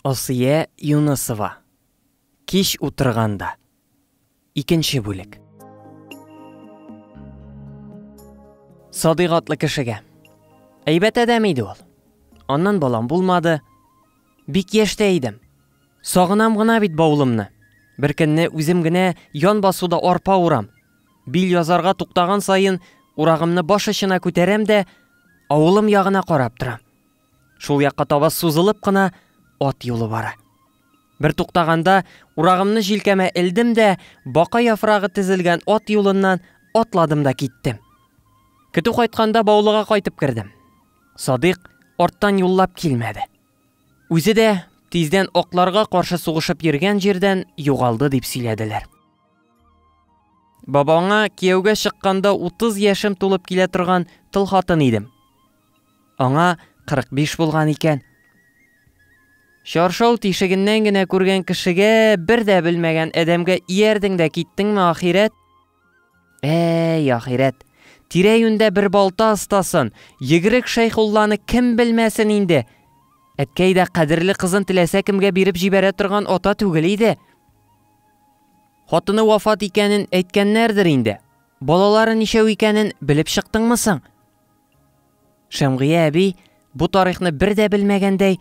Асия Юнысова. Кеш утырганда. Икенче бүлек. Садыйк атлы кешегә. Әйбәт әдәм иде ул. Аннан балам булмады. Бик яшьтә идем. Сагынам гына бит баулымны. Бер көнне үзем генә ян басуда арпа урам. Бил язарга туктаган сайын урагымны баш очына күтәрәм дә авылым ягына карап торам. Шул якка таба сузылып кына ат юлы бара. Бер туктаганда урагымны җилкәмә элдем дә бака яфрагы тезелгән ат юлыннан атладым да киттем. Көтү кайтканда баулыга кайтып кердем. Садыйк арттан юллап килмәде. Үзе дә тиздән акларга каршы сугышып йөргән җирдән югалды дип сөйләделәр. Бабаңа кияүгә чыкканда 30 яшем тулып килә торган тыл хатын идем. Аңа 45 булган икән. Шаршау тишегеннән генә күргән кешегә бер дә белмәгән әдәмгә иярдең дә киттеңме ахирәт? Ахирәт. Тирә-юньдә бер балта астасын, Йөгерек Шәйхулланы кем белмәсен инде. Әткәй дә кадерле кызын теләсә кемгә биреп җибәрә торган ата түгел иде. Хатыны вафат икәнен әйткәннәрдер инде. Балалары ничәү икәнен белеп чыктыңмы соң? Шәмгыя әби бу тарихны бер дә белмәгәндәй,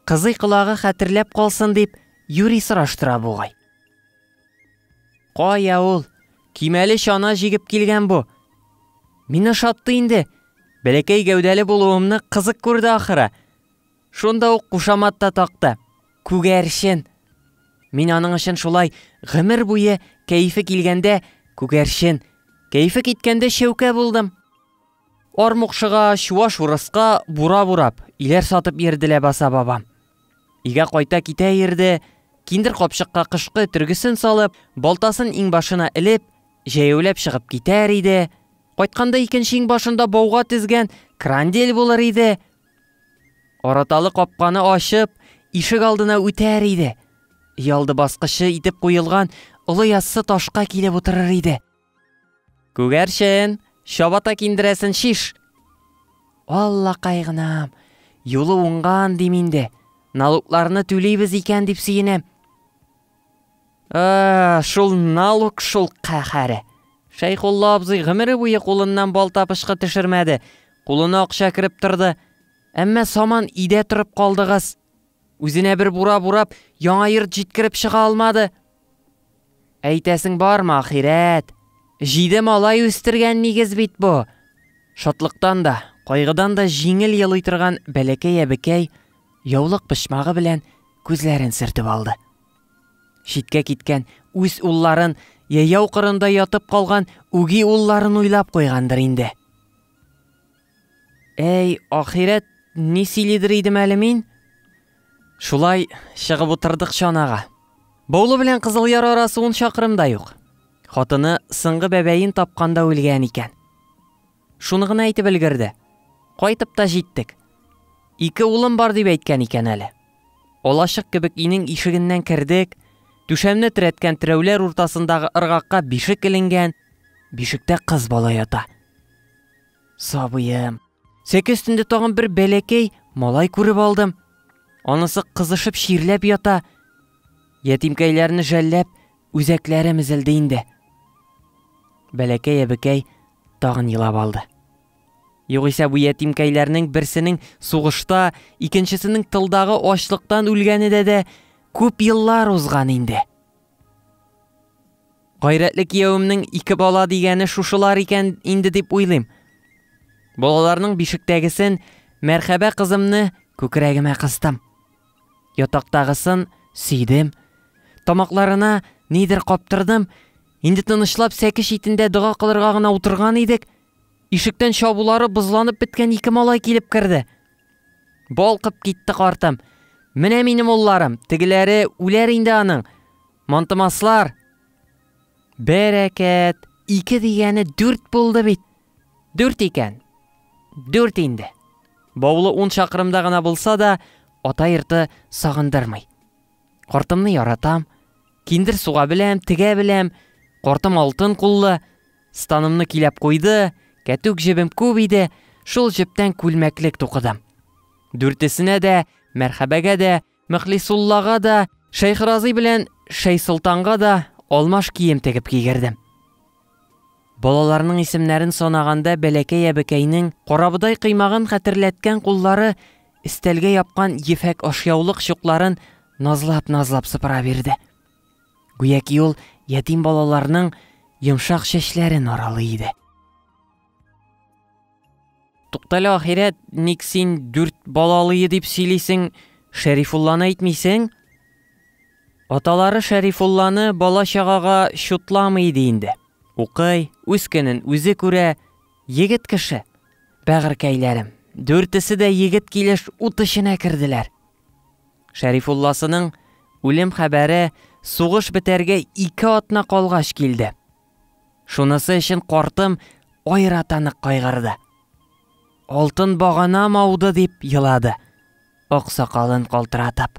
кызый кылагы хәтерләп калсын дип юри сораштыра бугай. Кая ул? Кимәле чана җигеп килгән бу. Мине шатты инде. Бәләкәй гәүдәле булуымны кызык күрде ахыры. Шунда ук кушамат та такты. Күгәрчен. Мин аның өчен шулай гомер буе кәйфе килгәндә күгәрчен, кәйфе киткәндә шәүкә булдым. Армукшыга, Чуваш урыска бура-бурап, иләр сатып йөрделә баса бабам. Игә кайта китә йөрде, киндер капчыкка кышкы төргесен салып, балтасын иңбашына элеп, җәяүләп чыгып китәр иде. Кайтканда икенче иңбашында бауга тезгән крандель булыр иде. Араталы капканы ачып, ишек алдына үтәр иде. Ялды баскычы итеп куелган олы яссы ташка килеп утырыр иде. Күгәрчен, шабата киндерәсен шиш. Алла кайгынам. Юлы уңган дим инде. Налукларны түлейбез икән дип сөенәм. Шул налук шул каһәре. Шәйхулла абзый гомере буе кулыннан балта пышкы төшермәде. Кулына акча кирип торды. Әмма саман идә торып калдыгыз. Үзенә бер бура бурап, яңа йорт җиткереп чыга алмады. Әйтәсең бармы ахирәт? Җиде малай үстергән нигез бит бу. Шатлыктан да, кайгыдан да җиңел елый торган бәләкәй әбекәй яулык пычмагы белән күзләрен сөртеп алды. Шиткә киткән үз улларын, яяу кырында ятып калган үги улларын уйлап куйгандыр инде. Ахирәт, ни сөйлидер идем әле мин? Шулай чыгып утырдык чанага. Баулы белән Кызылъяр арасы 10 чакрымда юк. Хатыны сыңгы бәбәен тапканда үлгән икән. Шуны гына әйтеп өлгерде. Кайтып та җиттек. 2 улым бар дип әйткән икән әле. Алачык кебек инең ишегеннән кердек. Түшәмне терәткән терәүләр уртасындагы ыргакка бишек иленгән. Бишектә кыз бала ята. Сабыем. Сәке өстендә тагын бер бәләкәй малай күреп алдым. Анысы кызышып ширләп ята. Ятимкәйләрне жәлләп, үзәкләре мизелде инде. Бәләкәй әбекәй тагын елап алды. Югыйсә бу ятимкәйләрнең берсенең сугышта, икенчесенең тылдагы ачлыктан үлгәне дә күп еллар узган инде. Гайрәтле кияүемнең 2 бала дигәне шушылар икән инде дип уйлыйм. Балаларның бишектәгесен, мәрхәбә кызымны күкрәгемә кыстым. Ятактагысын сөйдем. Тамакларына нидер каптырдым. Инде тынычлап сәке шитендә дога кылырга гына утырган идек. Ишектән чабулары бызланып беткән 2 малай килеп керде. Балкып китте картым. Менә минем улларым, тегеләре үләр инде аның. Мантымаслар. Бәрәкәт, 2 дигәне 4 булды бит. 4 икән. 4 инде. Баулы 10 чакрымда гына булса да, ата йорты сагындырмый. Картымны яратам. Киндер суга беләм, тегә беләм. Картым алтын куллы. Станымны киләп куйды. Кәтүк җебем күп иде. Шул җептән күлмәклек тукыдым. 4-сенә дә мәрхәбәгә дә, күлмәк тә, 2 малай Мөхлисуллага да, Шейхразый белән Шәйсултанга да алмаш кием тегеп кигердем. Балаларның исемнәрен санаганда бәләкәй әбекәйнең карабыдай кыймагын хәтерләткән куллары истәлгә япкан ефәк ашъяулык чукларын назлап сыпыра бирде. Гүяки ул ятим балаларның йомшак чәчләрен аралый иде. Туктале ахирәт, ник син 4 балалые дип сөйлисең, Шәрифулланы әйтмисең? Аталары Шәрифулланы бала-чагага шутламый иде инде. Укый, үз көнен үзе күрә, егет кеше. Бәгыркәйләрем, 4-се дә егет килеш ут эченә керделәр. Шәрифулласының үлем хәбәре сугыш бетәргә 2 атна калгач килде. Шунысы өчен картым айратанык кайгырды. Алтын багана мауды дип елады. Ак сакалын калтыратып.